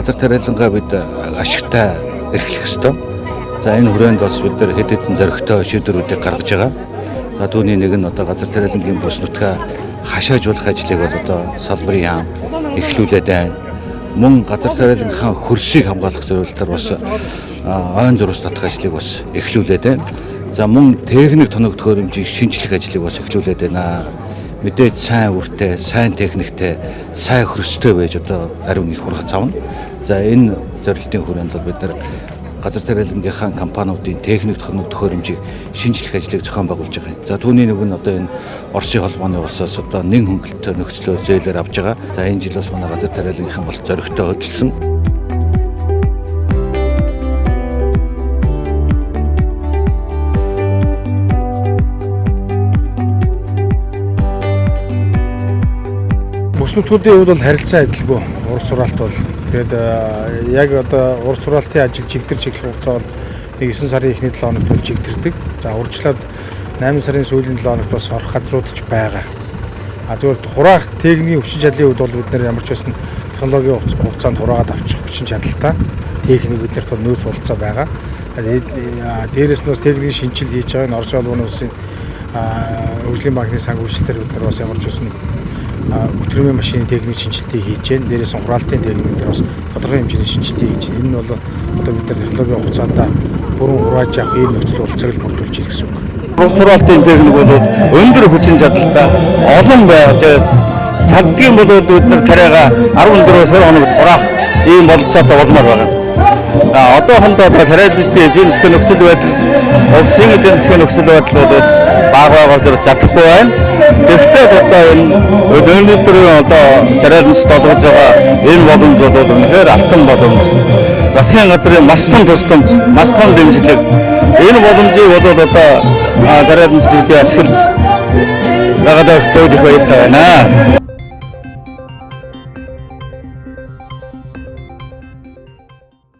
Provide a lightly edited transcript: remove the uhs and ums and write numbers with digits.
Газар тариалангаа бид ашигтай эрхлэх ёстой. За энэ хүрээнд бас бид нар хэд хэдэн зоригтой шийдвэрүүдийг гаргаж байгаа. За түүний нэг нь одоо газар тариалангийн бус нутгаа хашаажуулах ажлыг бол одоо салбарын яам эхлүүлээд байна. Мөн газар тариалангийнхаа хөрсийг хамгаалах зорилгоор бас ойн зурвас татах ажлыг бас эхлүүлээд байна. За мөн техник тоног төхөөрөмжийг шинжлэх ажлыг бас эхлүүлээд байна. Мэдээж сайн үртэй, сайн техниктэй, сайн хөрстэй байж одоо ариун их хурц авна. За энэ зорилтын хүрээнд бол бид нар газар тариалангийнхаа компаниудын техник төхөөрөмжийг шинжлэх ажлыг зохион байгуулж байгаа юм. За түүний нэг нь одоо энэ Оросын холбооны улсаас одоо нэн хөнгөлөлтөөр нөхцлөө зөөлөөр авж байгаа. За энэ жил бас манай газар тариалангийнхан бол зоригтой хөдөлсөн. Бүснүүдийн хувьд бол харилцан адилгүй. Урд сураалт бол тэгээд яг одоо урд сураалтын ажил чигдэр чиглэх хугацаа бол 9 сарын эхний 7 хоногт бол чигдэрдэг. За урьдчилаад 8 сарын сүүлийн 7 хоногт бас орох газрууд ч байгаа. Зүгээр хураах техникийн хүчин чадлын хувьд бол бид нэр ямар ч байсан технологийн хугацаанд хураагаад авчих хүчин чадалтай техник биднэрт бол нөөц болцоо байгаа. Дээрээс нь бас техникийн шинжил хийж байгаа. Энэ Оросын холбооны улсын хөгжлийн банкны санхүүжилтээр бид нар бас ямар ч байсан өтрөмийн машины техник шинжилтийг хийж байна. Дээрээс нь хураалтын техник дээр бас тодорхой хэмжээний шинжилтийг хийж байна. Энэ нь бол одоо бид нар технологийн хугацаанд бүрэн хурааж авах ийм нөхцөл болцоог л бүрдүүлж ирэх гэсэн үг. Урд сураалтын техник бол өндөр хүчин чадалтай олон байж цагдгийн болоод бид нар тариагаа 14-өөс 20 хоногт хураах ийм болцоотой болмоор байна. Одоохондоо тариалчдын эдийн засгийн нөхцөл байдал, улсын эдийн засгийн нөхцөл байдлуудад бага байгаас чадахгүй байна. Гэхдээ одоо энэ өнөөдрийн одоо тариалчд олгож байгаа энэ боломжууд үнэхээр алтан боломж. Засгийн газрын маш том тусламж, маш том дэмжлэг. Энэ боломжийг болоод одоо тариалчдын ашиглаж байгаа дэх баяртай байна.